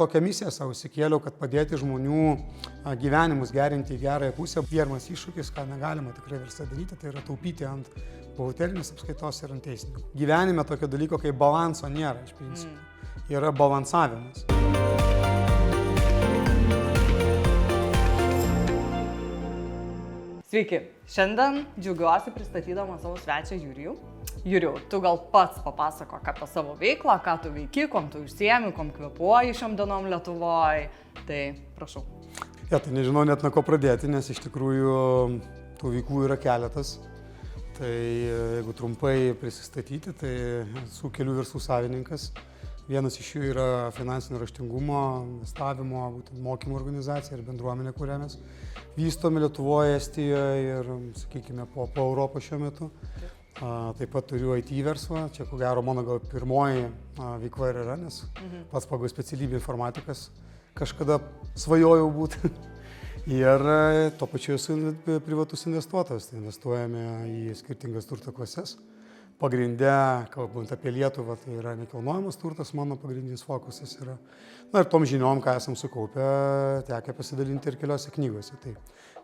tokią misiją savo įsikėliau, kad padėti žmonių gyvenimus gerinti į gerąją pusę. Pirmas iššūkis, ką negalima tikrai verslą daryti, tai yra taupyti ant buhalterinės apskaitos ir ant teisininkų. Gyvenime tokio dalyko kaip balanso nėra iš principo. Yra balansavimas. Sveiki, šiandien džiaugiuosi pristatydama savo svečią Jurijų. Jurijau, tu gal pats papasakok apie savo veiklą, ką tu veiki, kom tu užsiemi, kom kvėpuoji šiom dienom Lietuvoje. Tai prašau. Tai nežinau net nuo ko pradėti, nes iš tikrųjų tų veiklų yra keletas. Tai jeigu trumpai prisistatyti, tai esu kelių verslų savininkas. Vienas iš jų yra finansinio raštingumo, investavimo, būtent mokymų organizacija ir bendruomenė, kurią mes vystome Lietuvoje, Estijoje ir, sakykime, po Europą šiuo metu. Taip pat turiu IT verslą, čia ko gero mano gal pirmoji veikla ir yra, nes pats pagal specialybę informatikas kažkada svajojau būti. Ir tuo pačiu esu privatus investuotojas, tai investuojame į skirtingas turto klases. Pagrinde, kalbant apie Lietuvą, tai yra nekilnojamas turtas, mano pagrindinis fokusas yra. Ir tom žiniom, ką esam sukaupę, tekę pasidalinti ir keliose knygose. Tai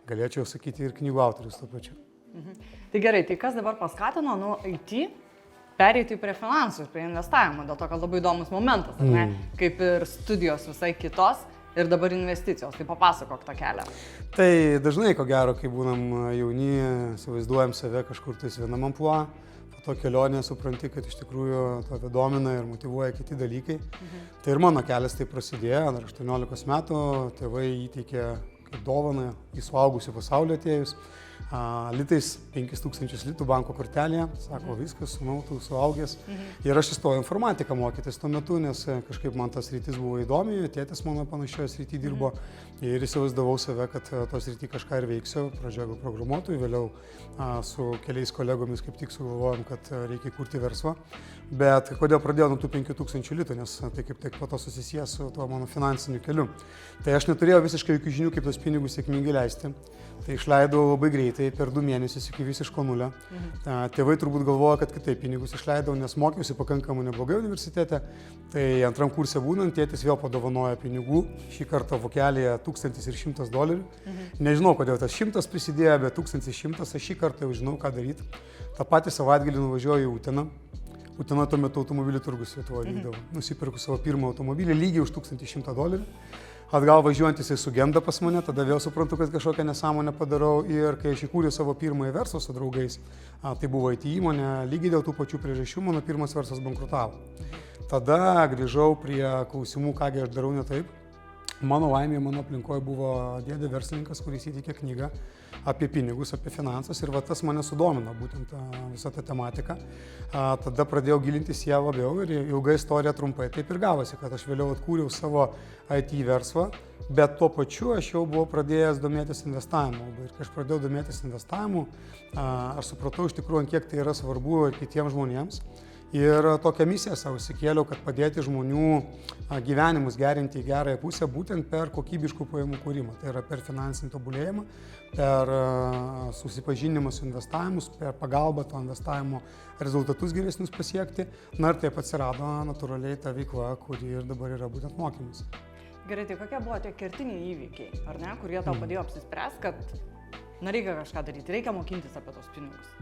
galėčiau sakyti ir knygų autorius tuo pačiu. Tai gerai, tai kas dabar paskatino nuo IT pereiti prie finansų, prie investavimo, dėl to, kad labai įdomus momentas, ar ne? Kaip ir studijos visai kitos ir dabar investicijos, tai papasakok tą kelią. Tai dažnai, ko gero, kai būnam jauni, įsivaizduojam save kažkur tais vienam amplua, po to kelionė supranti, kad iš tikrųjų tave domina ir motyvuoja kiti dalykai. Tai ir mano kelias tai prasidėjo, dar 18 metų, tėvai įteikė kaip dovaną į suaugusių pasaulio atėjus. Litais 5000 litų banko kortelėje, sako viskas, sūnau, tu suaugęs. Ir aš įstojau informatiką mokytis tuo metu, nes kažkaip man tas rytis buvo įdomi, tėtis mano panašioje srity dirbo ir įsivaizdavau save, kad tos srity kažką ir veiksiu. Pradžioje programuotojų, vėliau su keliais kolegomis kaip tik sugalvojom, kad reikia kurti verslą. Bet kodėl pradėjau nuo tų 5000 litų, nes tai kaip tik po to susisijęs su tuo mano finansiniu keliu. Tai aš neturėjau visiškai jokių žinių, kaip tos pinigus sėkmingai leisti. Tai išleidau labai greitai, per 2 mėnesius iki visiško nulio. Tėvai turbūt galvoja, kad kitaip pinigus išleidau, nes mokiausi pakankamai neblogai universitete. Tai antram kurse būnant, tėtis vėl padovanojo pinigų, šį kartą vokelėje $1100. Nežinau, kodėl tas 100 prisidėjo, bet 1100, aš šį kartą jau žinau, ką daryti. Ta patį savaitgalį nuvažiuoju į Uteną. Utena tuo metu automobilių turgus Lietuvoje vykdavo. Nusipirku savo pirmą automobilį lygiai už $1100. Atgal važiuojant jisai sugenda pas mane, tada vėl suprantu, kad kažkokią nesąmonę padarau ir kai aš įkūriau savo pirmąjį verslą su draugais, tai buvo IT įmonė, lygiai dėl tų pačių priežasčių mano pirmas verslas bankrutavo. Tada grįžau prie klausimų, kągi aš darau ne taip. Mano laimė, mano aplinkoje buvo dėdė verslininkas, kuris įteikė knygą apie pinigus, apie finansus ir va tas mane sudomino, būtent visą tą tematiką. Tada pradėjau gilintis ją labiau ir ilga istorija trumpai taip ir gavosi, kad aš vėliau atkūriau savo IT verslą, bet tuo pačiu aš jau buvau pradėjęs domėtis investavimu. Ir kai aš pradėjau domėtis investavimu, aš supratau iš tikrųjų, kiek tai yra svarbu ir kitiems žmonėms. Ir tokią misiją savo įsikėliau, kad padėti žmonių gyvenimus gerinti į gerąją pusę būtent per kokybiškų pajamų kūrimą. Tai yra per finansinį tobulėjimą, per susipažinimą su investavimus, per pagalbą to investavimo rezultatus geresnius pasiekti. Na ir taip atsirado natūraliai ta veikla, kuri ir dabar yra būtent mokymas. Gerai, tai kokie buvo tie kertiniai įvykiai, ar ne, kurie tau padėjo apsispręsti, kad reikia kažką daryti, reikia mokintis apie tos pinigus?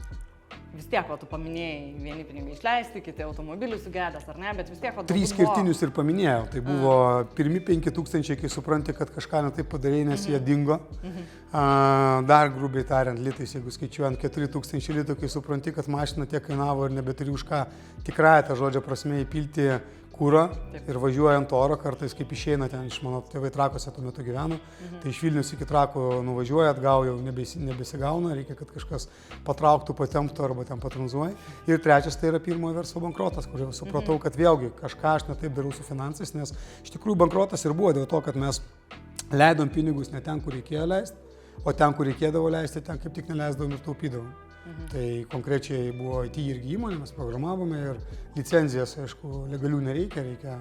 Vis tiek, tu paminėjai, vieni pinigai išleisti, kiti automobilių sugedęs, ar ne, bet vis tiek... 3 kertinius ir paminėjau. Tai buvo pirmi 5000, kai supranti, kad kažką ne taip padarei, nes jie dingo. Dar grubiai tariant, litais, jeigu skaičiuojant 4000 litų, kai supranti, kad mašina tiek kainavo ir nebeturi už ką tikrąją tą žodžio prasme įpilti kūrą ir važiuojant oro, kartais kaip išeina ten iš mano tėvai Trakuose tuo metu gyveno, tai iš Vilnius iki Trakų nuvažiuoja, atgal jau nebesigauna, reikia, kad kažkas patrauktų, patemptų arba ten patranzuoja. Ir trečias tai yra pirmojo verslo bankrotas, kur jau supratau, kad vėlgi kažką aš ne taip darau su finansais, nes iš tikrųjų bankrotas ir buvo dėl to, kad mes leidom pinigus ne ten, kur reikėjo leisti, o ten, kur reikėdavo leisti, ten kaip tik neleisdavom ir taupydavom. Tai konkrečiai buvo IT irgi įmonė, mes programavome ir licenzijas, aišku, legalių nereikia, reikia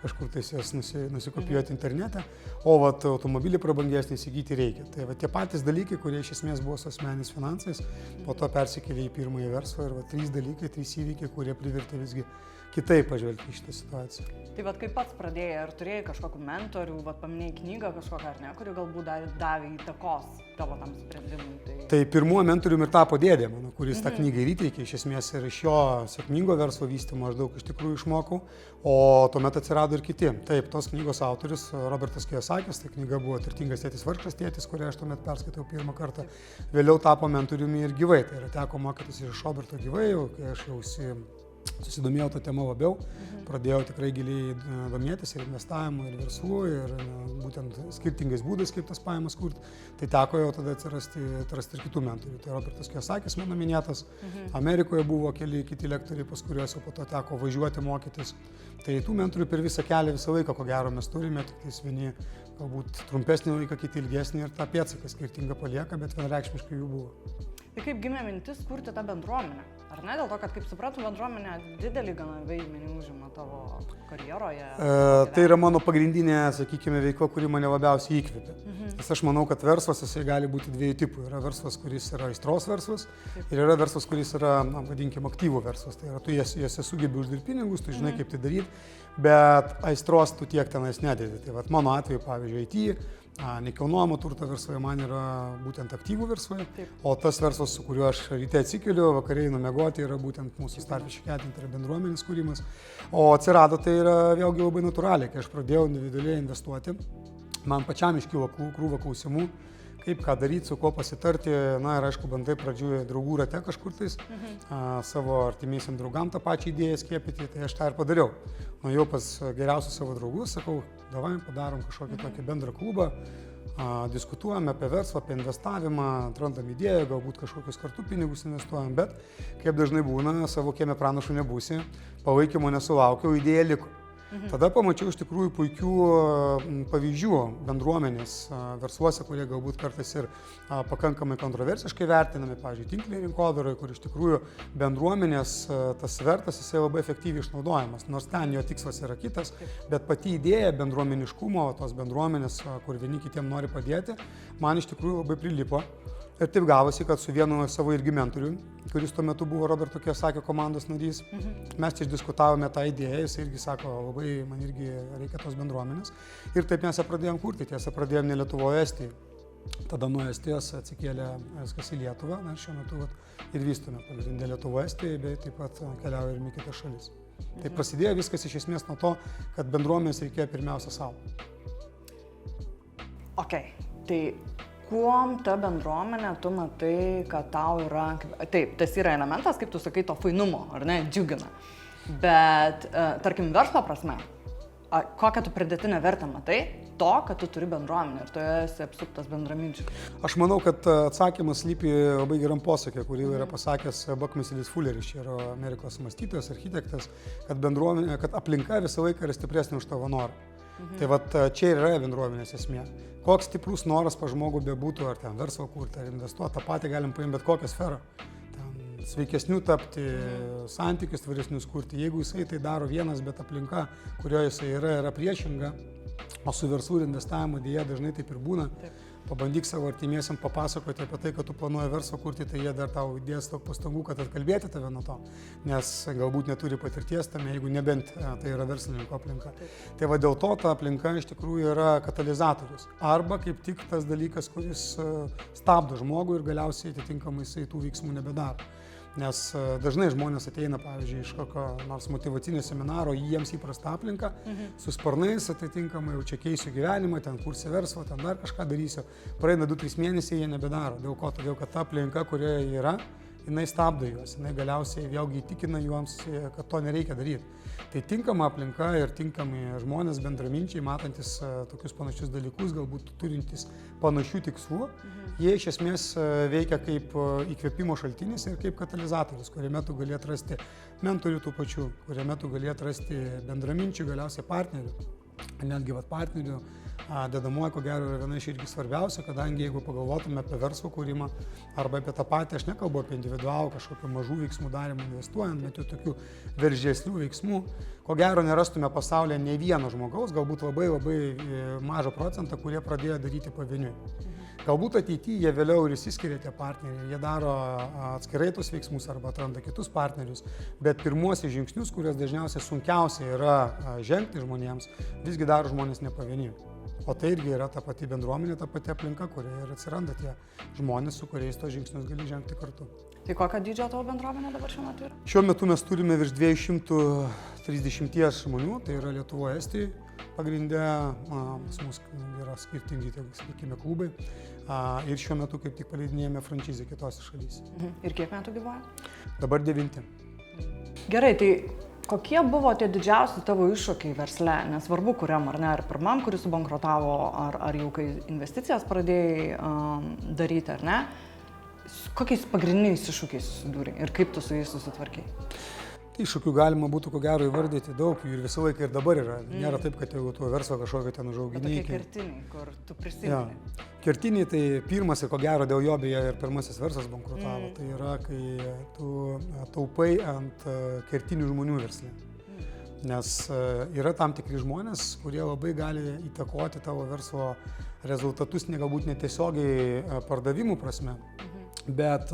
kažkur tais jas nusikopijuoti internete, o automobilį prabangesnį įsigyti reikia. Tai tie patys dalykai, kurie iš esmės buvo su asmeniniais finansais, po to persikėlė į pirmąjį verslą ir 3 dalykai, 3 įvykiai, kurie privertė visgi kitaip pažvelgti į šitą situaciją. Tai vat kaip pats pradėjai, ar turėjai kažkokių mentorių, vat paminėjai knygą kažkokią ar ne, kuri galbūt davė įtakos tavo tam sprendimui? Tai pirmuoju mentoriumi ir tapo dėdė mano, kuris tą knygą ir įteikė, iš esmės ir iš jo sėkmingo verslo vystymo aš daug iš tikrųjų išmokau, o tuomet atsirado ir kiti. Taip, tos knygos autorius Robertas Kiyosakis, tai knyga buvo Turtingas tėtis, vargšas tėtis, kurią aš tuomet perskaitau pirmą kartą, vėliau tapo mentoriumi ir gyvai, tai yra teko mokytis iš Roberto gyvai, kai aš jau susidomėjau tą temą labiau, pradėjau tikrai giliai domėtis ir investavimu, ir verslu, ir būtent skirtingais būdais, kaip tas pajamas kurti. Tai teko jau tada atrasti ir kitų mentorių. Tai Robertas Kiyosakis mano minėtas, Amerikoje buvo keli kiti lektoriai, pas kuriuos jau po to teko važiuoti mokytis. Tai tų mentorių per visą kelią, visą laiką, ko gero, mes turime, tik tais vieni galbūt trumpesnį laiką, kiti ilgesnį ir tą pėdsaką skirtingą palieka, bet vienareikšmiškai jų buvo. Tai kaip gimė mintis kurti tą bendruomenę? Ar ne? Dėl to, kad, kaip suprantu, bendruomenė didelį gana vaidmenį užima tavo karjeroje? Tai yra mano pagrindinė, sakykime, veikla, kuri mane labiausiai įkvėpė. Nes aš manau, kad verslas jisai gali būti dviejų tipų. Yra verslas, kuris yra aistros verslas ir yra verslas, kuris yra, vadinkime, aktyvų verslas. Tai yra, tu jose sugebi uždirbti pinigus, tu žinai, kaip tai daryti, bet aistros tu tiek tenais nededi. Tai vat, mano atveju, pavyzdžiui, IT, nekilnojamo turto verslai man yra būtent aktyvų verslai, o tas verslas, su kuriuo aš ryte atsikeliu, vakare einu miegoti, yra būtent mūsų Starfish Academy, tai yra bendruomenės kūrimas. O atsirado tai yra vėlgi labai natūraliai, kai aš pradėjau individualiai investuoti, man pačiam iškilo krūva klausimų, kaip ką daryti, su kuo pasitarti, na ir aišku, bandai pradžioje draugų rate kažkur tais, savo artimiesiam draugam tą pačią idėją skiepyti, tai aš tą ir padariau. Nuėjau pas geriausius savo draugus, sakau, davai padarom kažkokį tokį bendrą klubą, diskutuojame apie verslą, apie investavimą, atrandam idėją, galbūt kažkokius kartu pinigus investuojam, bet kaip dažnai būna, savo kieme pranašu nebūsi, palaikymo nesulaukiau, idėja liko. Tada pamačiau iš tikrųjų puikių pavyzdžių bendruomenės versluose, kurie galbūt kartais ir pakankamai kontroversiškai vertinami, pavyzdžiui, tinkliniai rinkodaroje, kur iš tikrųjų bendruomenės tas svertas jisai labai efektyviai išnaudojamas, nors ten jo tikslas yra kitas, bet pati idėja bendruomeniškumo, tos bendruomenės, kur vieni kitiem nori padėti, man iš tikrųjų labai prilipo. Ir taip gavosi, kad su vienu savo irgi mentoriu, kuris tuo metu buvo Roberto Kiyosakio komandos narys, mes išdiskutavome tą idėją, jis irgi sako, labai man irgi reikia tos bendruomenės. Ir taip mes ją pradėjom kurti, tiesa pradėjom ne Lietuvoje, Estijoje. Tada nuo Estijos atsikėlė viskas į Lietuvą, na šiuo metu ir vystome pagrindinę Lietuvoje, Estijoje, bei taip pat keliauja ir į kitas šalis. Tai prasidėjo viskas iš esmės nuo to, kad bendruomenės reikėjo pirmiausia savo. Ok, tai kuom ta bendruomenė, tu matai, kad tau yra, taip, tas yra elementas, kaip tu sakai, to fainumo, ar ne, džiugina. Bet, tarkim, verslo prasme, kokią tu pridėtinę vertę matai to, kad tu turi bendruomenę ir tu esi apsuptas bendraminčių? Aš manau, kad atsakymas slypi labai geram posakė, kurį yra pasakęs Buckminsteris Fulleris, čia yra Amerikos mąstytojas, architektas, kad aplinka visą laiką yra stipresnė už tavo norą. Tai vat čia ir yra bendruomenės esmė. Koks stiprus noras pa žmogų bebūtų, ar ten verslo kurti, ar investuoti, tą patį galim paimti bet kokią sferą. Ten sveikesnių tapti, santykius tvaresnius kurti. Jeigu jisai tai daro vienas, bet aplinka, kurioje jisai yra priešinga, o su verslu ir investavimu dėja dažnai taip ir būna. Pabandyk savo artimiesiam papasakoti apie tai, kad tu planuoji verslą kurti, tai jie dar tau įdės daug pastangų, kad atkalbėti tave nuo to, nes galbūt neturi patirties tame, jeigu nebent tai yra verslininko aplinka. Tai va dėl to ta aplinka iš tikrųjų yra katalizatorius. Arba kaip tik tas dalykas, kuris stabdo žmogų ir galiausiai atitinkamai jisai tų veiksmų nebedaro. Nes dažnai žmonės ateina, pavyzdžiui, iš kokio nors motyvacinio seminaro, jiems įprasta aplinka, su sparnais atitinkamai, jau čia keisiu gyvenimą, ten kursi verslą, ten dar kažką darysiu. Praeina 2-3 mėnesiai, jie nebedaro. Dėl ko? Todėl, kad ta aplinka, kurioje yra, jinai stabdo juos, jinai galiausiai vėlgi įtikina juos, kad to nereikia daryti. Tai tinkama aplinka ir tinkami žmonės, bendraminčiai, matantis tokius panašius dalykus, galbūt turintys panašių tikslų, jie iš esmės veikia kaip įkvėpimo šaltinis ir kaip katalizatorius, kuriame tu gali atrasti mentorių tų pačių, kuriame tu gali atrasti bendraminčių, galiausiai partnerių. Netgi partnerių dedamoji, ko gero, yra viena iš irgi svarbiausia, kadangi jeigu pagalvotume apie verslo kūrimą arba apie tą patį, aš nekalbu apie individualų kažkokių mažų veiksmų darymą investuojant, bet jau tokių veržesnių veiksmų, ko gero nerastume pasaulyje ne vieno žmogaus, galbūt labai mažą procentą, kurie pradėjo daryti pavieniui. Galbūt ateityje jie vėliau ir išsiskiria tie partneriai, jie daro atskirai tos veiksmus arba atranda kitus partnerius, bet pirmuosius žingsnius, kuriuos dažniausiai sunkiausia yra žengti žmonėms, visgi daro žmonės ne pavieni. O tai irgi yra ta pati bendruomenė, ta pati aplinka, kurioje ir atsiranda tie žmonės, su kuriais tos žingsnius gali žengti kartu. Tai kokio dydžio tavo bendruomenė dabar šiuo metu yra? Šiuo metu mes turime virš 230 žmonių, tai yra Lietuvoje, Estijoje. Pagrindė, pas mus yra skirtingi, sakykime, klubai. Ir šiuo metu kaip tik paleidinėjame frančizę kitose šalyse. Ir kiek metų gyvuoja? Dabar 9. Gerai, tai kokie buvo tie didžiausi tavo iššūkiai versle? Nesvarbu, kuriam ar ne, ar pirmam, kuris subankrotavo, ar jau kai investicijas pradėjai daryti, ar ne? Kokiais pagrindiniais iššūkiais susidūrei ir kaip tu su jais susitvarkai? Iššūkių galima būtų ko gero įvardyti daug, jų ir visą laiką ir dabar yra. Nėra taip, kad jeigu tu verslo kažkokią ten užaugini. Tokie kertiniai, kur tu prisimeni. Ja. Kertiniai tai pirmas ir ko gero dėl jo beje ir pirmasis verslas bankrutavo. Tai yra, kai tu taupai ant kertinių žmonių versle. Nes yra tam tikri žmonės, kurie labai gali įtakoti tavo verslo rezultatus, galbūt netiesiogiai pardavimų prasme, bet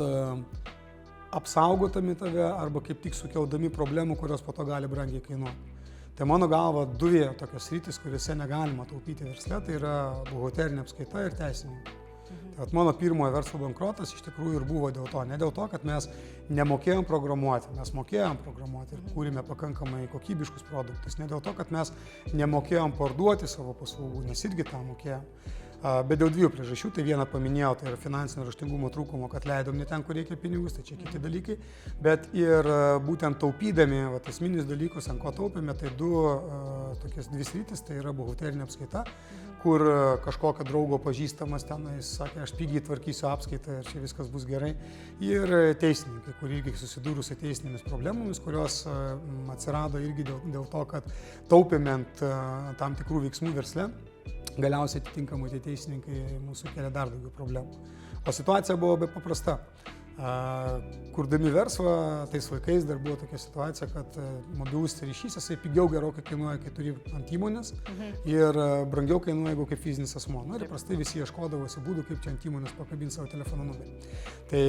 apsaugotami tave arba kaip tik sukeldami problemų, kurios po to gali brangiai kainuoti. Tai mano galva dvi tokios sritys, kuriuose negalima taupyti versle, tai yra buhalterinė apskaita ir teisininkai. Tai mano pirmojo verslo bankrotas iš tikrųjų ir buvo dėl to. Ne dėl to, kad mes nemokėjom programuoti, mes mokėjom programuoti ir kūrėme pakankamai kokybiškus produktus. Ne dėl to, kad mes nemokėjom parduoti savo paslaugų, nes irgi tą mokėjom. Bet dėl dviejų priežasčių, tai vieną paminėjau, tai yra finansinio raštingumo trūkumo, kad leidom ne ten, kur reikia pinigus, tai čia kiti dalykai, bet ir būtent taupydami, esminius dalykus, ant ko taupėme, tai tokias dvi sritis, tai yra buhalterinė apskaita, kur kažkokio draugo pažįstamas tenais sakė, aš pigiai tvarkysiu apskaitą ir čia viskas bus gerai, ir teisininkai, kur irgi susidūrus su teisinėmis problemomis, kurios atsirado irgi dėl to, kad taupėme ant tam tikrų veiksmų versle. Galiausiai atitinkamai tie teisininkai mūsų kelia dar daugiau problemų. O situacija buvo be paprasta. Kurdami verslą, tais laikais dar buvo tokia situacija, kad mobilus ryšys, jisai pigiau gerokai kainuoja, kai turi ant įmonės ir brangiau kainuoja, jeigu kaip fizinis asmuo. Ir prastai visi ieškodavosi būdų, kaip čia ant įmonės pakabinti savo telefono numerį. Tai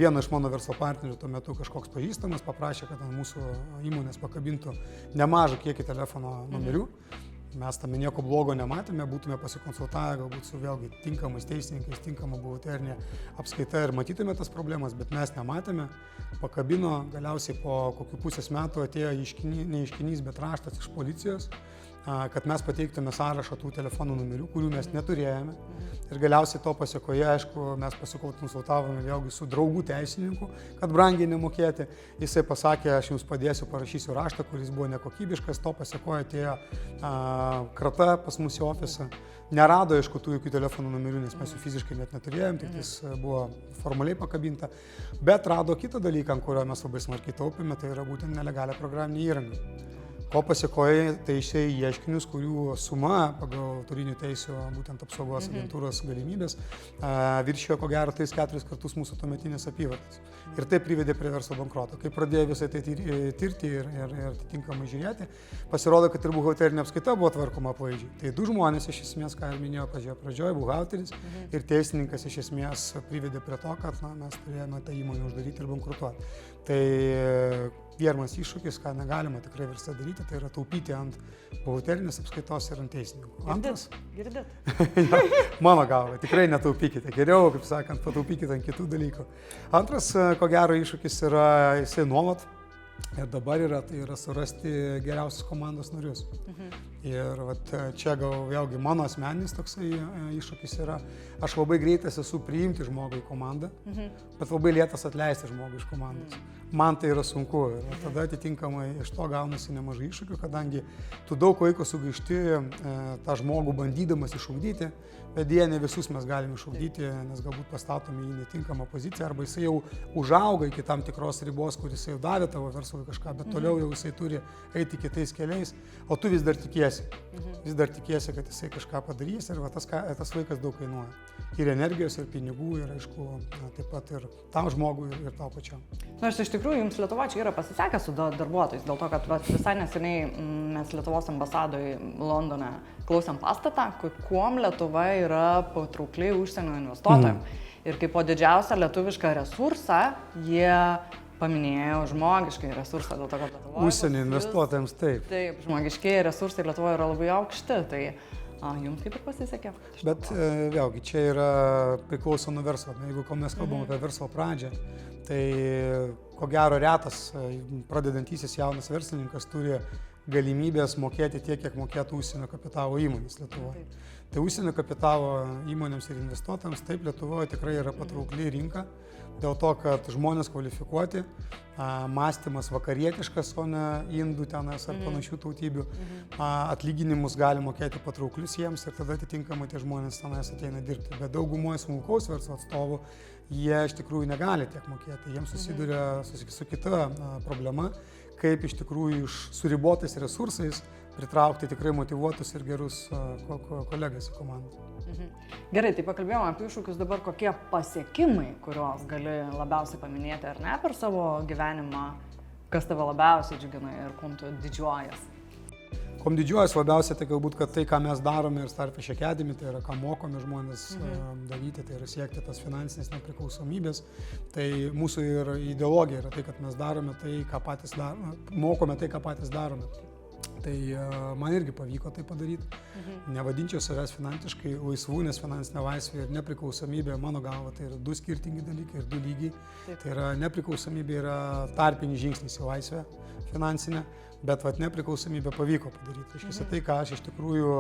viena iš mano verslo partnerių tuo metu kažkoks pažįstamas paprašė, kad ant mūsų įmonės pakabintų nemažą kiekį telefono numerių. Mes tame nieko blogo nematėme, būtume pasikonsultavę galbūt su vėlgi tinkamais teisininkais, tinkama buhalterinė apskaita ir matytume tas problemas, bet mes nematėme. Pakabino, galiausiai po kokių pusės metų atėjo ne ieškinys, bet raštas iš policijos, kad mes pateiktume sąrašą tų telefonų numerių, kurių mes neturėjome. Ir galiausiai to pasiekoje, aišku, mes pasikonsultavome vėlgi su draugų teisininku, kad brangiai nemokėti. Jisai pasakė, aš jums padėsiu, parašysiu raštą, kuris buvo nekokybiškas. To pasiekoje atėjo krata pas mus į ofisą. Nerado, aišku, tų jokių telefonų numerių, nes mes jų fiziškai net neturėjom, tik jis buvo formaliai pakabinta. Bet rado kitą dalyką, ant kurio mes labai smarkiai taupėme, tai yra būtent nelegalią programinę įrangą. Ko pasiekoje, tai išėjo ieškinius, kurių suma pagal autorinių teisių būtent apsaugos agentūros galimybės viršijo ko gero 3-4 kartus mūsų tuometinės apyvartos. Ir tai privedė prie verslo bankroto. Kai pradėjo visai tai tirti ir atitinkamai žiūrėti, pasirodo, kad ir buhalterinė apskaita buvo tvarkoma aplaidžiai. Tai du žmonės iš esmės, ką ir minėjau pradžioje, buhalteris ir teisininkas iš esmės privedė prie to, kad mes turėjome tą įmonę uždaryti ir bankrutuoti. Tai pirmas iššūkis, ką negalima tikrai versle daryti, tai yra taupyti ant buhalterinės apskaitos ir ant teisininkų. Antras? Girdėt? Ja, mano galva, tikrai netaupykite. Geriau, kaip sakant, pataupykite ant kitų dalykų. Antras, ko gero, iššūkis yra jisai nuolat. Ir dabar tai yra surasti geriausius komandos narius. Ir čia gal vėlgi mano asmeninis toksai iššūkis yra, aš labai greitas esu priimti žmogų į komandą, bet labai lėtas atleisti žmogų iš komandos. Man tai yra sunku ir tada atitinkamai iš to gaunasi nemažai iššūkių, kadangi tu daug laiko sugaišti tą žmogų bandydamas išugdyti, bet dėja ne visus mes galime išugdyti, nes galbūt pastatome į netinkamą poziciją arba jisai jau užauga iki tam tikros ribos, kuris jau davė tavo verslą verslui kažką, bet toliau jau jisai turi eiti kitais keliais, o tu vis dar tikiesi. Vis dar tikiesi, kad jisai kažką padarys ir va, tas vaikas daug kainuoja. Ir energijos, ir pinigų, ir aišku, taip pat ir tam žmogui, ir tau pačiam. Nors iš tikrųjų jums Lietuva čia yra pasisekę su darbuotojais, dėl to, kad visai neseniai mes Lietuvos ambasadoje Londone klausėm pastatą, kuom Lietuva yra patraukli užsienio investuotojams. Ir kaip po didžiausią lietuvišką resursą, jie paminėjo žmogiškai resursą, dėl to, kad Lietuvoje... Užsienio investuotojams taip. Taip, žmogiškiai resursai Lietuvoje yra labai aukšti, tai jums kaip ir pasisekė. Bet vėlgi, čia yra priklauso nuo verslo. Jeigu mes kalbam apie verslo pradžią, tai ko gero retas pradedantysis jaunas verslininkas turi galimybės mokėti tiek, kiek mokėtų užsienio kapitalo įmonės Lietuvoje. Tai užsienio kapitalo įmonėms ir investuotojams taip Lietuvoje tikrai yra patraukli rinka, dėl to, kad žmonės kvalifikuoti, mąstymas vakarietiškas, o ne indų tenais ar panašių tautybių, atlyginimus gali mokėti patrauklius jiems ir tada atitinkamai tie žmonės tenais ateina dirbti. Bet daugumoje smulkaus verslo atstovų jie iš tikrųjų negali tiek mokėti, jiems susiduria su kita problema, kaip iš tikrųjų su ribotais resursais pritraukti tikrai motyvuotus ir gerus kolegas į komandą. Gerai, tai pakalbėjome apie iššūkius, dabar kokie pasiekimai, kuriuos gali labiausiai paminėti ar ne per savo gyvenimą, kas tave labiausiai džiugina ir kuom tu didžiuojies? Kuom didžiuojas labiausiai, tai galbūt, kad tai, ką mes darome ir Starfish Academy, tai yra, ką mokome žmonės daryti, tai yra siekti tas finansinės nepriklausomybės. Tai mūsų ir ideologija yra tai, kad mes darome tai, ką patys darome, mokome tai, ką patys darome. Tai man irgi pavyko tai padaryti. Nevadinčiau savęs finansiškai laisvų, nes finansinė laisvė ir nepriklausomybė, mano galva, tai yra du skirtingi dalykai ir du lygiai. Tai yra nepriklausomybė yra tarpinis žingsnis į laisvę finansinę, bet nepriklausomybę pavyko padaryti. Tai, ką aš iš tikrųjų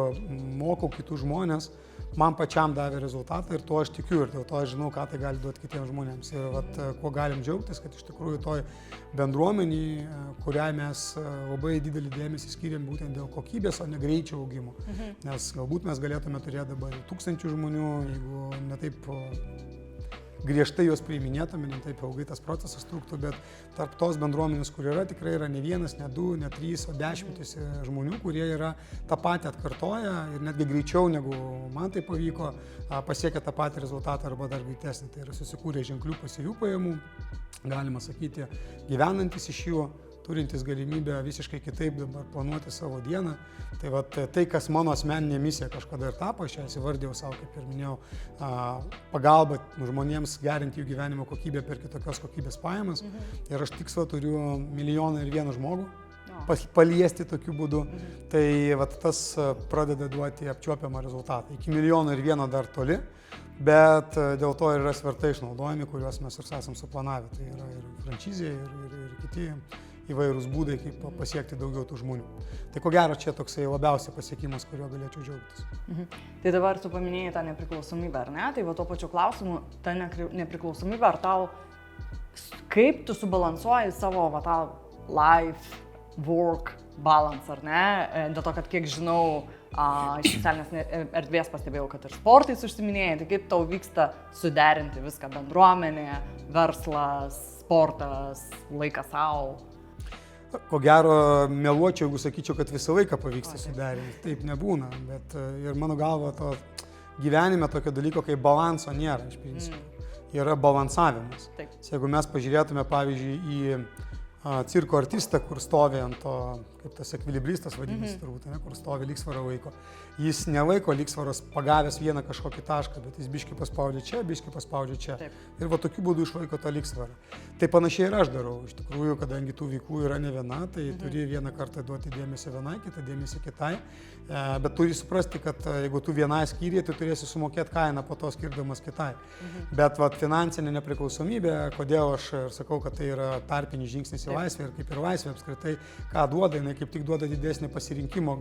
mokau kitų žmonės, man pačiam davė rezultatą ir tuo aš tikiu ir dėl to aš žinau, ką tai gali duoti kitiems žmonėms. Ir kuo galim džiaugtis, kad iš tikrųjų toj bendruomeniai, kuriai mes labai didelį dėmesį skiriam būtent dėl kokybės, o ne greičio augimo. Nes galbūt mes galėtume turėti dabar 1000 žmonių, jeigu ne taip griežtai juos priiminėtume, ne taip ilgai tas procesas truktų, bet tarp tos bendruomenės, kur yra, tikrai yra ne vienas, ne du, ne trys, o dešimtis žmonių, kurie yra tą patį atkartoja ir netgi greičiau negu man tai pavyko, pasiekia tą patį rezultatą arba dar greitesnį. Tai yra susikūrė ženklių pasyvių pajamų, galima sakyti, gyvenantis iš jų, turintis galimybę visiškai kitaip dabar planuoti savo dieną. Tai kas mano asmeninė misija kažkada ir tapo, aš ją įsivardėjau savo, kaip ir minėjau, pagalba žmonėms gerinti jų gyvenimo kokybę per kitokios kokybės pajamas. Ir aš tikslą turiu 1,001 žmogų paliesti tokiu būdu. Tai tas pradeda duoti apčiuopiamą rezultatą. Iki 1,001 dar toli, bet dėl to yra svertai išnaudojami, kuriuos mes ir esam suplanavę. Tai yra ir frančizė, ir kiti įvairūs būdai, kaip pasiekti daugiau tų žmonių. Tai ko gero čia toksai labiausiai pasiekimas, kuriuo galėčiau džiaugtis. Tai dabar tu paminėjai tą nepriklausomybę, ar ne? Tai tuo pačiu klausimu, ta nepriklausomybė, ar tau, kaip tu subalansuoji savo tą life, work balance, ar ne? Dėl to, kad kiek žinau, iš socialinės erdvės pastebėjau, kad ir sportais užsiminėjai, tai kaip tau vyksta suderinti viską bendruomenė, verslas, sportas, laikas savo? Ko gero, meluočiau, jeigu sakyčiau, kad visą laiką pavyksta suderinti. Taip nebūna, bet ir mano galva to gyvenime tokio dalyko kaip balanso nėra iš principo. Yra balansavimas. Jeigu mes pažiūrėtume, pavyzdžiui, į cirko artistą, kur stovi ant to, kaip tas ekvilibristas vadinasi turbūt, kur stovi lygsvarą laiko. Jis nelaiko lygsvaros pagavęs vieną kažkokį tašką, bet jis biškį paspaudžia čia, biškį paspaudžia čia. Ir tokiu būdu išlaiko tą lygsvarą. Tai panašiai ir aš darau. Iš tikrųjų, kadangi tų veiklų yra ne viena, tai turi vieną kartą duoti dėmesį vienai, kitą dėmesį kitai. Bet turi suprasti, kad jeigu tu vienai skyrė, tu turėsi sumokėti kainą po to skirdamas kitai. Bet finansinė nepriklausomybė, kodėl aš sakau, kad tai yra tarpinis žingsnis į laisvę ir kaip ir laisvė apskritai, ką duoda, jinai kaip tik duoda didesnį pasirinkimo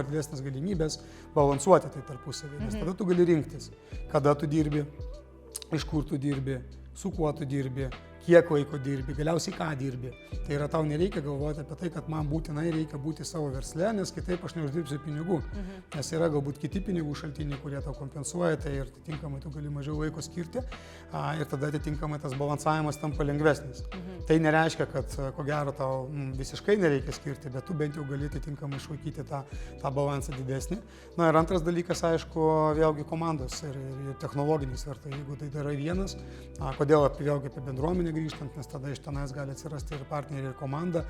ir didesnės galimybės balansuoti tai tarpusavį. Nes tada tu gali rinktis, kada tu dirbi, iš kur tu dirbi, su kuo tu dirbi, kiek laiko dirbi, galiausiai ką dirbi. Tai yra tau nereikia galvoti apie tai, kad man būtinai reikia būti savo versle, nes kitaip aš neuždirbsiu pinigų. Nes yra galbūt kiti pinigų šaltiniai, kurie tau kompensuoja, tai ir atitinkamai tu gali mažiau laiko skirti ir tada atitinkamai tas balansavimas tampa lengvesnis. Tai nereiškia, kad ko gero tau visiškai nereikia skirti, bet tu bent jau gali atitinkamai išlaikyti tą balansą didesnį. Na ir antras dalykas, aišku, vėlgi komandos ir technologiniai svertai. Jeigu tai darai vienas, kodėl vėlgi apie bendruomenę grįžtant, nes tada iš tenais gali atsirasti ir partneriai, ir komanda,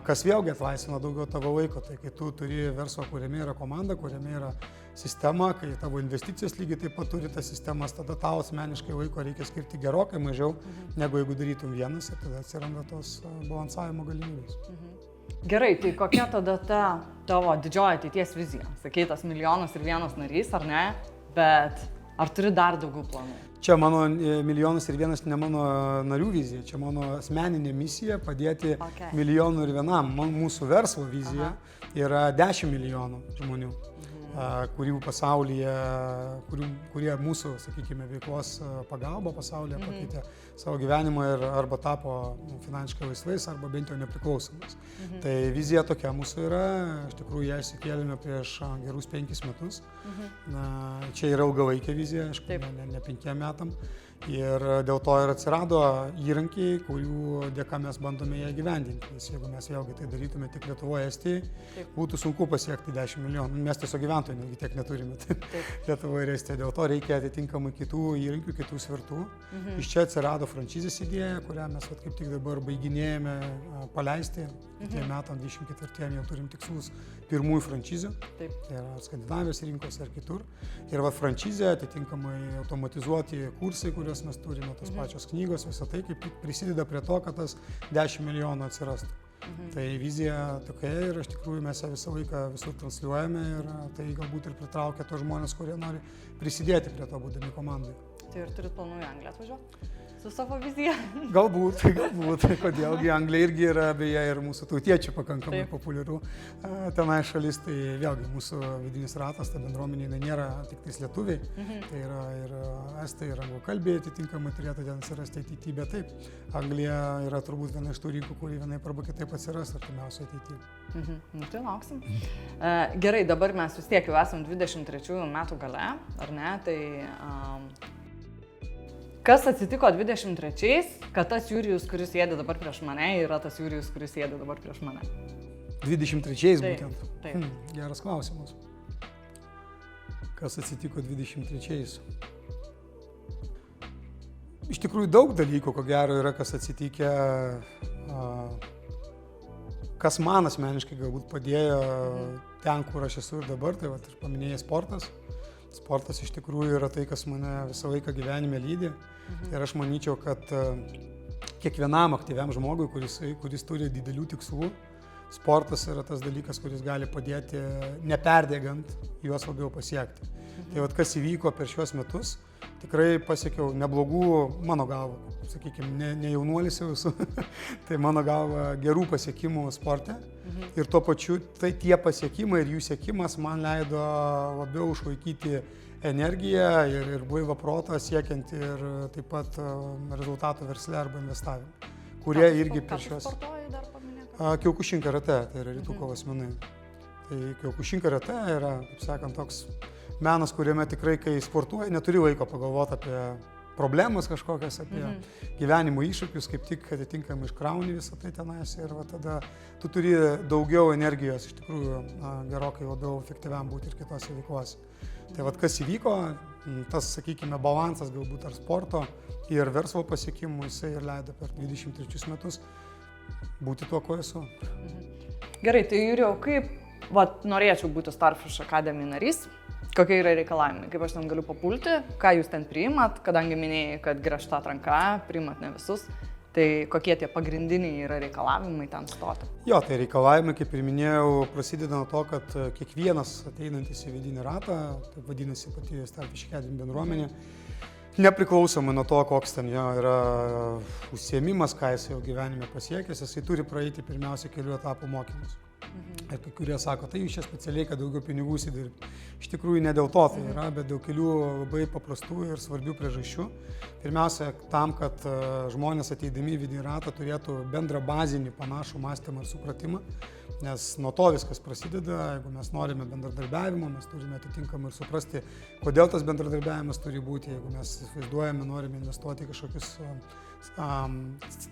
kas vėlgi atlaisvina daugiau tavo laiko. Tai kai tu turi verslo, kuriame yra komanda, kuriame yra sistema, kai tavo investicijos lygiai taip pat turi tas sistemas, tada tau asmeniškai laiko reikia skirti gerokai mažiau, negu jeigu darytum vienas ir tada atsiranda tos balansavimo galimybės. Gerai, tai kokia tada ta tavo didžioji ateities vizija? Sakei, tas 1,1 narys, ar ne? Bet ar turi dar daugiau planų? Čia mano 1,1 ne mano narių vizija, čia mano asmeninė misija padėti 1,1. Mūsų verslo vizija yra 10 milijonų žmonių, kurių pasaulyje, kurie mūsų, sakykime, veiklos pagalba pasaulyje pakeitė savo gyvenimą ir arba tapo finansiškai laisvais, arba bent jau nepriklausomais. Tai vizija tokia mūsų yra, iš tikrųjų ją įsikėlėme prieš gerus 5 metus. Čia yra ilgalaikė vizija, aišku, ne 5 metam. Ir dėl to ir atsirado įrankiai, kurių dėka mes bandome ją gyvendinti. Nes jeigu mes vėlgi tai darytume tik Lietuvoje, Estijoje, būtų sunku pasiekti 10 milijonų. Mes tiesiog gyventojų netgi tiek neturime. Lietuvoje ir Estijoje. Dėl to reikia atitinkamai kitų įrankių, kitų svertų. Iš čia atsirado frančizės idėja, kurią mes kaip tik dabar baiginėjame paleisti. Kitiem metam 24 jau turim tikslus pirmųjų frančizių. Tai yra Skandinavijos rinkose ir kitur. Ir frančizė, atitinkamai automatizuoti kursai, kuriuos mes turime, tos pačios knygos, visą tai kaip prisideda prie to, kad tas 10 milijonų atsirastų. Tai vizija tokia ir iš tikrųjų mes ją visą laiką visur transliuojame ir tai galbūt ir pritraukia tos žmonės, kurie nori prisidėti prie to būdami komandai. Tai ir turit planų į Angliją atvažiuoti? Su savo vizija? Galbūt. Kodėlgi Anglija irgi yra beje ir mūsų tautiečių pakankamai populiarų tenai šalis, tai vėlgi mūsų vidinis ratas, ta bendruomenė nėra tik tais lietuviai, tai yra ir estai, ir anglakalbiai atitinkamai turėtų ten atsirasti ateityje, bet taip, Anglija yra turbūt viena iš tų rinkų, kuri vienaip arba kitaip atsiras artimiausiai ateityje. Tai lauksim. Gerai, dabar mes vis tiek jau esam 23 metų gale, ar ne? Tai kas atsitiko 23-ais, kad tas Jurijus, kuris sėdi dabar prieš mane, yra tas Jurijus, kuris sėdi dabar prieš mane? 23-ais būtent? Taip. Geras klausimas. Kas atsitiko 23-ais? Iš tikrųjų daug dalykų, ko gero, yra kas atsitikę, kas man asmeniškai galbūt padėjo ten, kur aš esu ir dabar, tai ir paminėjai sportas. Sportas iš tikrųjų yra tai, kas mane visą laiką gyvenime lydi. Ir aš manyčiau, kad kiekvienam aktyviam žmogui, kuris turi didelių tikslų, sportas yra tas dalykas, kuris gali padėti neperdėgant juos labiau pasiekti. Tai kas įvyko per šiuos metus, tikrai pasiekiau neblogų, mano galva, sakykime, ne jaunuolis jau esu, tai mano galva gerų pasiekimų sporte. Ir tuo pačiu tai tie pasiekimai ir jų siekimas man leido labiau išlaikyti energiją ir blaivą protą siekiant ir taip pat rezultatų versle arba investavime, kurie irgi per šios... Ką tu sportuoji dar paminėk? Kyokushin karate, tai yra rytų kovos menai. Tai Kyokushin karate yra, kaip sakant, toks menas, kuriame tikrai, kai sportuoji, neturi laiko pagalvoti apie problemas kažkokias, apie gyvenimo iššūkius, kaip tik atitinkamai iškrauni visą tai tenais ir tada tu turi daugiau energijos, iš tikrųjų gerokai labiau efektyviam būti ir kitose veiklose. Tai kas įvyko, tas, sakykime, balansas galbūt ar sporto ir verslo pasiekimų, jisai ir leido per 23 metus būti tuo, ko esu. Gerai, tai Jurijau, kaip norėčiau būti Starfish Academy narys? Kokie yra reikalavimai, kaip aš ten galiu papulti, ką jūs ten priimat, kadangi minėjai, kad griežta atranka, priimat ne visus, tai kokie tie pagrindiniai yra reikalavimai ten stoti? Jo, tai reikalavimai, kaip ir minėjau, prasideda nuo to, kad kiekvienas ateinantis į vidinį ratą, taip vadinasi pati Starfish Academy bendruomenė, nepriklausomai nuo to, koks ten jo yra užsiėmimas, ką jis jau gyvenime pasiekęs, jisai turi praeiti pirmiausia kelių etapų mokymus. Ir kai kurie sako, tai jūs čia specialiai, kad daugiau pinigų įsidirbti. Iš tikrųjų ne dėl to tai yra, bet dėl kelių labai paprastų ir svarbių priežasčių. Pirmiausia, tam, kad žmonės ateidami į vidinį ratą turėtų bendrą bazinį panašų mąstymą ir supratimą, nes nuo to viskas prasideda. Jeigu mes norime bendradarbiavimo, mes turime atitinkamai ir suprasti, kodėl tas bendradarbiavimas turi būti. Jeigu mes vaizduojame, norime investuoti į kažkokius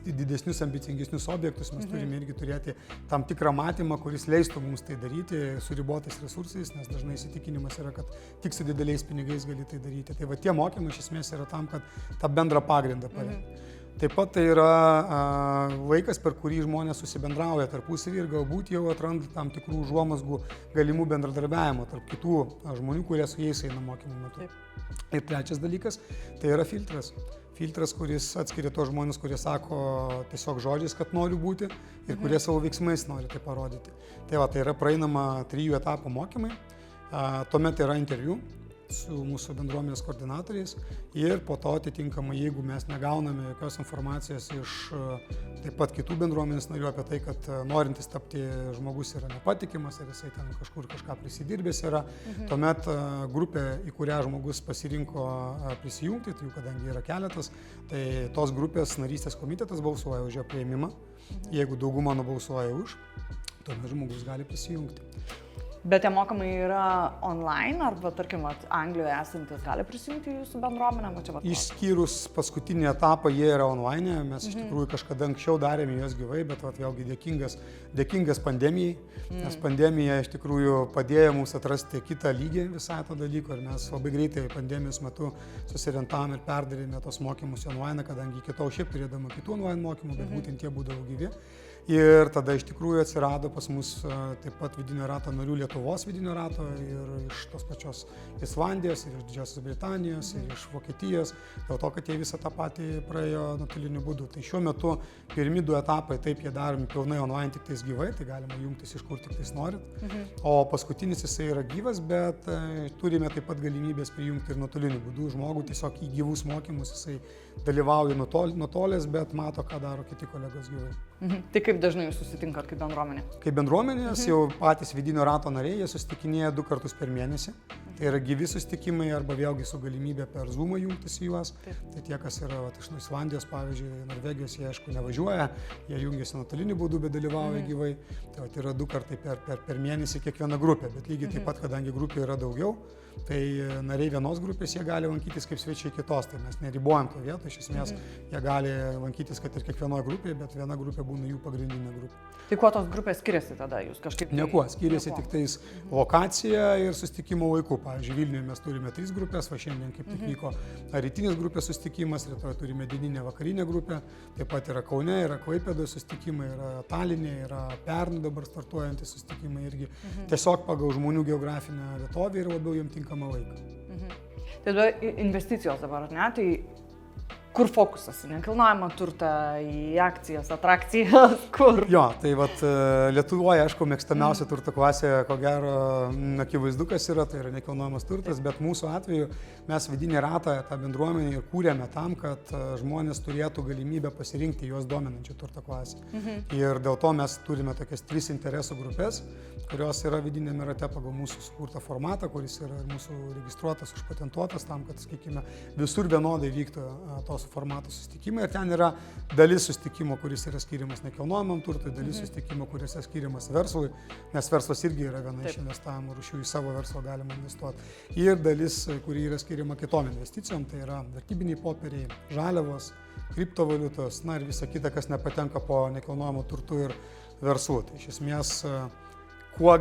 didesnius, ambicingesnius objektus, mes turime irgi turėti tam tikrą matymą, kuris leistų mums tai daryti su ribotais resursais, nes dažnai įsitikinimas yra, kad tik su dideliais pinigais gali tai daryti. Tai va tie mokymai iš esmės yra tam, kad tą bendrą pagrindą parengti. Taip pat tai yra laikas, per kurį žmonės susibendrauja tarpusavį ir galbūt jau atranda tam tikrų užuomazgų galimų bendradarbiavimo tarp kitų žmonių, kurie su jais eina mokymų metu. Ir trečias dalykas, tai yra filtras. Filtras, kuris atskiria tos žmonės, kurie sako tiesiog žodžiais, kad nori būti ir kurie savo veiksmais nori tai parodyti. Tai va, tai yra praeinama 3 etapų mokymai, tuomet yra interviu su mūsų bendruomenės koordinatoriais ir po to atitinkamai, jeigu mes negauname jokios informacijos iš taip pat kitų bendruomenės narių apie tai, kad norintis tapti žmogus yra nepatikimas ir jisai ten kažkur kažką prisidirbęs yra, tuomet grupė, į kurią žmogus pasirinko prisijungti, tai jų kadangi yra keletas, tai tos grupės narystės komitetas balsuoja už jo priėmimą. Jeigu dauguma nubalsuoja už, tuomet žmogus gali prisijungti. Bet tie mokymai yra online, arba, tarkim, Anglijoje esantis gali prisijungti jūsų bendruomenę? Išskyrus paskutinį etapą, jie yra online, mes iš tikrųjų kažkada anksčiau darėme juos gyvai, bet vėlgi dėkingas pandemijai, nes pandemija iš tikrųjų padėjo mums atrasti kitą lygį visai to dalyko ir mes labai greitai pandemijos metu susirientavom ir perdarėme tos mokymus online, kadangi iki tol šiaip turėdama kitų online mokymų, bet būtent tie būdavo gyvi. Ir tada iš tikrųjų atsirado pas mus taip pat vidinio rato narių Lietuvos vidinio rato ir iš tos pačios Islandijos, ir iš Didžiosios Britanijos, ir iš Vokietijos, dėl to, kad jie visą tą patį praėjo nuotoliniu būdu. Tai šiuo metu pirmi 2 etapai, taip jie daromi pilnai online, tik tais gyvai, tai galima jungtis iš kur tik tais norit. O paskutinis jisai yra gyvas, bet turime taip pat galimybės prijungti ir nuotoliniu būdu žmogų, tiesiog į gyvus mokymus jisai dalyvauja nutolęs, bet mato, ką daro kiti kolegos gyvai. Tai kaip dažnai jūs susitinkat kaip bendruomenė? Kaip bendruomenės, jau patys vidinio rato nariai, jie susitikinėja 2 kartus per mėnesį. Tai yra gyvi susitikimai arba vėlgi su galimybė per Zoomą jungtis į juos. Tai tie, kas yra iš Islandijos, pavyzdžiui, Norvegijos, jie aišku nevažiuoja, jie jungiasi nuotoliniu būdu, bet dalyvauja gyvai. Tai yra 2 kartai per mėnesį kiekviena grupė, bet lygiai taip pat, kadangi grupė yra daugiau, tai nariai vienos grupės jie gali lankytis kaip svečiai kitos, tai mes neribojam to vietą, iš esmės jie gali lankytis, kad ir kiekvienoje grupėje, bet viena grupė būna jų pagrindinė grupė. Tai kuo tos grupės skiriasi tada, jūs kažkaip? Niekuo, skiriasi tik tais lokacija ir susitikimo laiku. Pavyzdžiui, Vilniuje mes turime 3 grupės, va šiandien kaip tik vyko rytinės grupės susitikimas, rytoj turime dieninę vakarinę grupę, taip pat yra Kaune, yra Klaipėdoje susitikimai, yra Taline, yra Pernai dabar startuojantys susitikimai irgi. Tiesiog pagal žmonių geografinę vietovę ir labiau jiems tinkamą laiką. Tai investicijos dabar, ne? Tai kur fokusas? Į nekilnojamą turtą, į akcijas, atrakcijas, kur? Jo, tai vat Lietuvoje, aišku, mėgstamiausia turto klasė, ko gero, akivaizdu, kas yra, tai yra nekilnojamas turtas, bet mūsų atveju mes vidinį ratą, tą bendruomenę ir kūrėme tam, kad žmonės turėtų galimybę pasirinkti juos dominančią turto klasę. Ir dėl to mes turime tokias 3 interesų grupės, kurios yra vidinėme rate pagal mūsų sukurtą formatą, kuris yra mūsų registruotas, užpatentuotas tam, kad, sakykime, visur vienodai vyktų tos formatų susitikimai ir ten yra dalis susitikimo, kuris yra skiriamas nekilnojamam turtui, dalis susitikimo, kuris yra skiriamas verslui, nes verslas irgi yra viena iš investavimo rūšių, į savo verslą galima investuoti. Ir dalis, kuri yra skiriama kitom investicijom, tai yra vertybiniai popieriai, žaliavos, kriptovaliutos, na ir visa kita, kas nepatenka po nekilnojamo turtų ir verslų. Tai iš esmės, kuo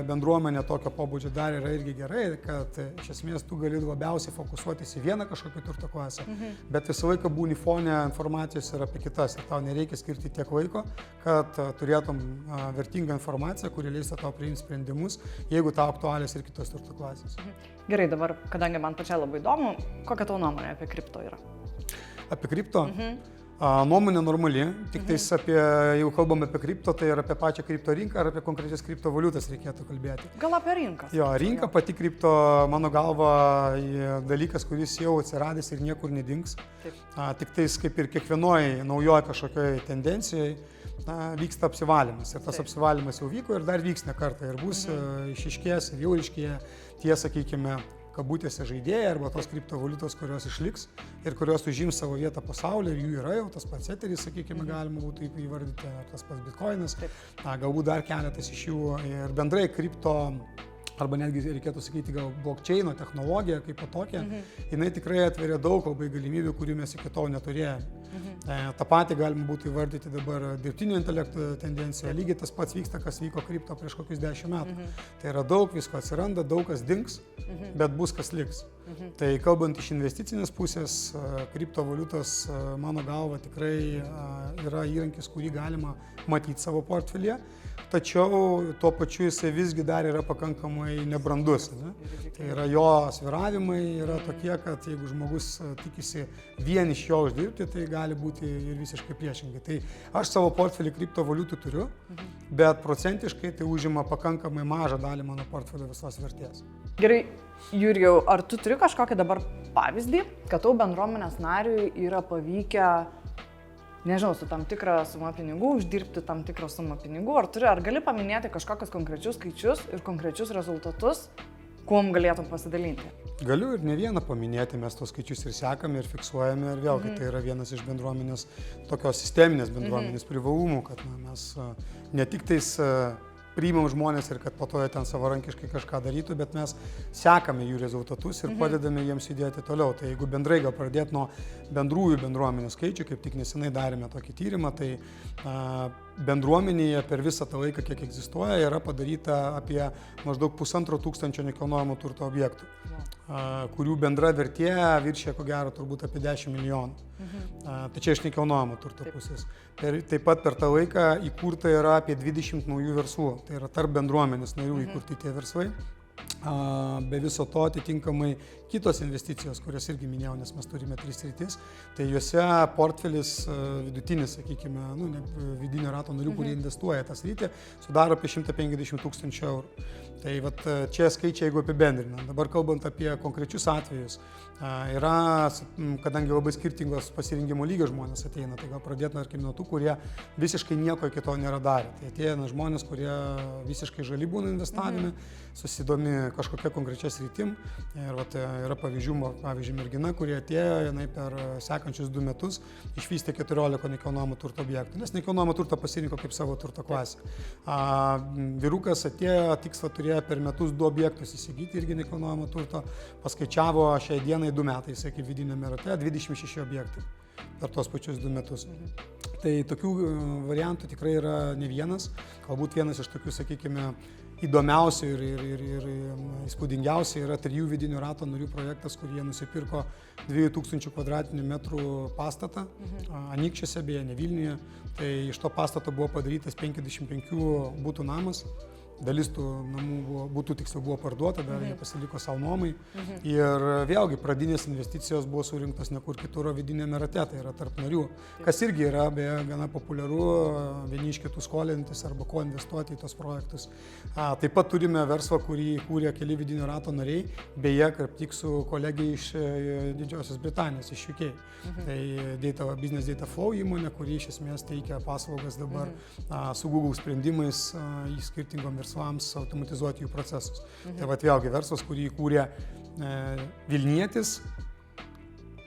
bendruomenė tokio pobūdžio dar yra irgi gerai, kad iš esmės tu gali labiausiai fokusuotis į vieną kažkokią turto klasę, bet visą laiką būni fone informacijos ir apie kitas ir tau nereikia skirti tiek laiko, kad turėtum vertingą informaciją, kuri leistų tau priimti sprendimus, jeigu tau aktualios ir kitos turto klasės. Gerai, dabar, kadangi man pačiai labai įdomu, kokia tavo nuomonė apie kripto yra? Apie kripto? Nuomonė normali, tik tais apie, jeigu kalbame apie kripto, tai ir apie pačią kripto rinką ar apie konkrečias kriptovaliutas reikėtų kalbėti. Gal apie rinkas? Jo, rinka pati kripto, mano galva, dalykas, kuris jau atsiradęs ir niekur nedings. Tik tais kaip ir kiekvienoje naujoje kažkokioje tendencijoje, vyksta apsivalymas. Ir tas apsivalymas jau vyko ir dar vyks ne kartą. Ir bus išiškės ir jau iškėja tie, sakykime, kabutėse žaidėjai arba tos kriptovaliutos, kurios išliks ir kurios užims savo vietą pasaulyje. Ir jų yra jau tas pats Etheris, sakykime, galima būtų įvardyti, ar tas pats Bitcoinas, galbūt dar keletas iš jų. Ir bendrai kripto, arba netgi reikėtų sakyti gal blockchaino technologija kaip tokia, jinai tikrai atveria daug labai galimybių, kurių mes iki tol neturėjome. Ta pati galima būtų įvardyti dabar dirbtinio intelekto tendenciją, lygiai tas pats vyksta, kas vyko kripto prieš kokius 10 metų. Tai yra daug visko atsiranda, daug kas dings, bet bus kas liks. Tai kalbant iš investicinės pusės, kriptovaliutos mano galva tikrai yra įrankis, kurį galima matyti savo portfelyje. Tačiau tuo pačiu jisai visgi dar yra pakankamai nebrandus. Ne? Tai yra jo svyravimai yra tokie, kad jeigu žmogus tikisi vien iš jo uždirbti, tai gali būti ir visiškai priešingai. Tai aš savo portfelį kriptovaliutų turiu, bet procentiškai tai užima pakankamai mažą dalį mano portfelio visos vertės. Gerai, Jurijau, ar tu turi kažkokį dabar pavyzdį, kad tau bendruomenės nariui yra pavykę, nežinau, su tam tikrą sumą pinigų, uždirbti tam tikrą sumą pinigų, ar gali paminėti kažkokius konkrečius skaičius ir konkrečius rezultatus, kuom galėtum pasidalinti? Galiu ir ne vieną paminėti, mes tos skaičius ir sekame, ir fiksuojame, ir vėlgi tai yra vienas iš bendruomenės, tokios sisteminės bendruomenės privalumų, kad mes ne tik tais priimam žmonės ir kad po to jie ten savarankiškai kažką darytų, bet mes sekame jų rezultatus ir padedame jiems judėti toliau. Tai jeigu bendrai gal pradėti nuo bendrųjų bendruomenių skaičių, kaip tik nesenai darėme tokį tyrimą, tai bendruomenėje per visą tą laiką, kiek egzistuoja, yra padaryta apie maždaug 1500 nekilnojamo turto objektų, kurių bendra vertė viršė, ko gero, turbūt apie 10 milijonų. Tai čia iš nekilnojamo turto pusės. Taip pat per tą laiką įkurta yra apie 20 naujų verslų, tai yra tarp bendruomenės narių įkurti tie verslai. Be viso to atitinkamai kitos investicijos, kurias irgi minėjau, nes mes turime 3 sritis, tai juose portfelis vidutinis, sakykime, vidinio rato narių, kurie investuoja tą sritį, sudaro apie 150 000 eurų. Tai vat, čia skaičiai, jeigu apibendrinant. Dabar kalbant apie konkrečius atvejus, yra, kadangi labai skirtingos pasirinkimo lygio žmonės ateina, tai gal pradėtume, tarkim, nuo tų, kurie visiškai nieko iki to nėra darę. Tai ateina žmonės, kurie visiškai žali būna investavime, susidomi kažkokia konkrečia sritim. Ir vat, yra pavyzdžių, pavyzdžiui, mergina, kurie atėjo, jinai per sekančius 2 metus išvystė 14 nekilnojamo turto objektų, nes nekilnojamo turto pasirinko kaip savo turto klasę. Vyrukas atėjo, tikslą turėjo per metus 2 objektus įsigyti, irgi nekilnojamo turto, paskaičiavo šiai dienai 2 metai, jisai kaip vidinėme rate, 26 objektai per tos pačius 2 metus. Tai tokių variantų tikrai yra ne vienas, galbūt vienas iš tokių, sakykime, įdomiausių ir įspūdingiausių yra 3 vidinio rato narių projektas, kur jie nusipirko 2000 kvadratinių metrų pastatą, Anykščiuose, beje, ne Vilniuje. Tai iš to pastato buvo padarytas 55 būtų namas. Dalis tų namų būtų tiksliau buvo parduota, dar jie pasiliko savo nuomai. Ir vėlgi pradinės investicijos buvo surinktos nekur kitur vidinėme rate, tai yra tarp narių. Kas irgi yra beje gana populiaru, vieni iš kitų skolintis arba ko investuoti į tos projektus. Taip pat turime verslą, kurį kūrė keli vidinio rato nariai, beje, kaip tik su kolegija iš Didžiosios Britanijos, iš UK. Tai Business Data Flow įmonė, kuri iš esmės teikia paslaugas dabar su Google sprendimais į skirtingom verslams automatizuoti jų procesus. Tai vat vėlgi verslas, kurį įkūrė Vilnietis,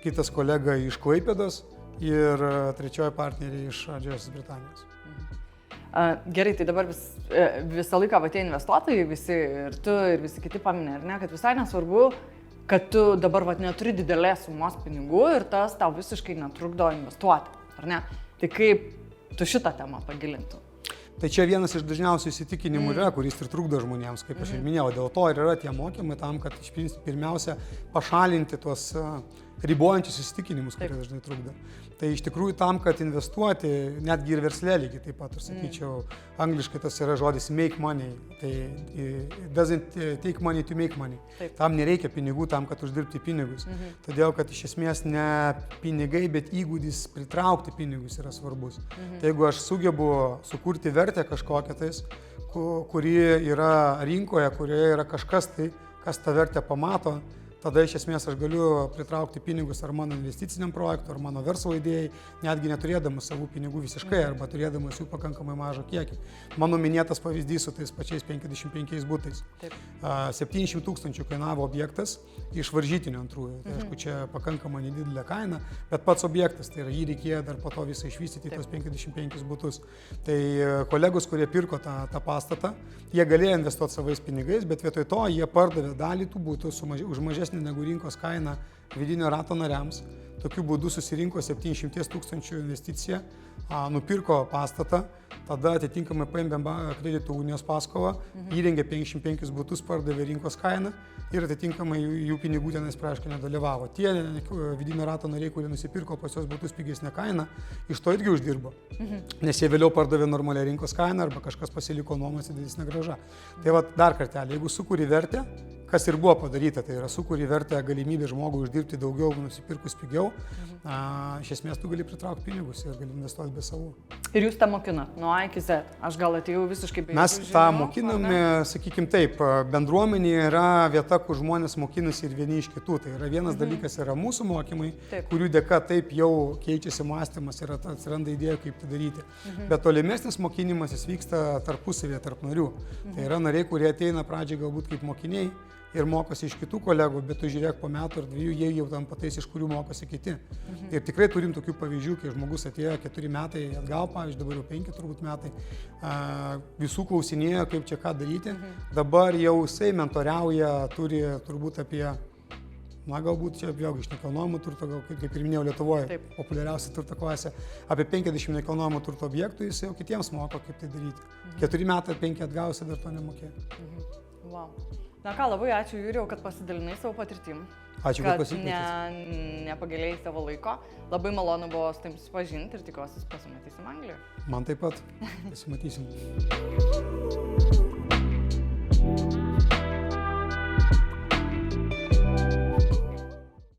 kitas kolega iš Klaipėdos ir trečioji partnerė iš Didžiosios Britanijos. Gerai, tai dabar visą laiką tie investuotojai, visi ir tu, ir visi kiti paminė, ar ne, kad visai nesvarbu, kad tu dabar neturi didelės sumos pinigų ir tas tau visiškai netrukdo investuoti, ar ne? Tai kaip tu šitą temą pagilintum? Tai čia vienas iš dažniausių įsitikinimų yra, kuris ir trukdo žmonėms, kaip aš ir minėjau. Dėl to ir yra tie mokymai tam, kad pirmiausia pašalinti tuos ribojančius įsitikinimus, kurie dažnai trukdo. Tai iš tikrųjų tam, kad investuoti, netgi ir versle lygiai taip pat, aš sakyčiau, angliškai tas yra žodis make money. Tai doesn't take money to make money. Taip. Tam nereikia pinigų tam, kad uždirbti pinigus. Todėl, kad iš esmės ne pinigai, bet įgūdis pritraukti pinigus yra svarbus. Tai jeigu aš sugebu sukurti vertę kažkokią tais, kuri yra rinkoje, kurioje yra kažkas tai, kas tą vertę pamato, tada iš esmės aš galiu pritraukti pinigus ar mano investiciniam projektui, ar mano verslo idėjai, netgi neturėdamas savų pinigų visiškai, arba turėdamas jų pakankamai mažą kiekį. Mano minėtas pavyzdys su tais pačiais 55 butais. 700 000 kainavo objektas iš varžytinių antrųjų. Tai aišku, čia pakankamai nedidelė kaina, bet pats objektas, tai yra jį reikėjo dar po to visą išvystyti tos 55 butus. Tai kolegos, kurie pirko tą pastatą, jie galėjo investuoti savais pinigais, bet vietoj to jie pardavė dalį tų butų už mažesnį negu rinkos kainą vidinio rato nariams. Tokiu būdu susirinko 700 000 investiciją, nupirko pastatą, tada atitinkamai paėmė kredito unijos paskolą, įrengė 55 butus, pardavė rinkos kainą ir atitinkamai jų pinigų tenais praškai nedalyvavo. Tie vidinio rato nariai, kurie nusipirko pas juos butus pigesnę kainą, iš to irgi uždirbo, nes jie vėliau pardavė normalią rinkos kainą arba kažkas pasiliko nuomos didesnė grąža. Tai va dar kartelį, jeigu sukuri vertę, kas ir buvo padaryta, tai yra sukuri vertę galimybę žmogui uždirbti daugiau, nusipirkus pigiau, iš esmės tu gali pritraukti pinigus ir gali investuoti be savų. Ir jūs tą mokinat, nuo A iki Z. Aš gal atėjau visiškai be Mes tą mokiname, sakykime taip, bendruomenė yra vieta, kur žmonės mokinasi ir vieni iš kitų. Tai yra vienas dalykas yra mūsų mokymai, kurių dėka taip jau keičiasi mąstymas ir atsiranda idėja, kaip tai daryti. Bet tolimesnis mokinimas jis vyksta tarpusavėje, tarp narių. Tai yra nariai, kurie ateina pradžiai galbūt kaip mokiniai ir mokosi iš kitų kolegų, bet tu žiūrėk po metų ar dviejų, jie jau tampa tais, iš kurių mokosi kiti. Ir tikrai turim tokių pavyzdžių, kai žmogus atėjo 4 metai atgal, pavyzdžiui, dabar jau 5 turbūt metai, visų klausinėjo, kaip čia ką daryti. Dabar jau jisai mentoriauja, turi turbūt apie, galbūt čia vėlgi iš nekilnojamo turto, gal kaip ir minėjau Lietuvoje, populiariausia turto klasė, apie 50 nekilnojamo turto objektų, jis jau kitiems moko, kaip tai daryti. 4 metai ar 5 atgausi, dar to nemokėjo. Wow. Na ką, labai ačiū Jurijau, kad pasidalinai savo patirtim. Ačiū, kad pasikvietėt. Nepagailėjai savo laiko. Labai malonu buvo su tavim susipažinti ir tikiuosi pasimatysim Anglijoje. Man taip pat. Pasimatysim.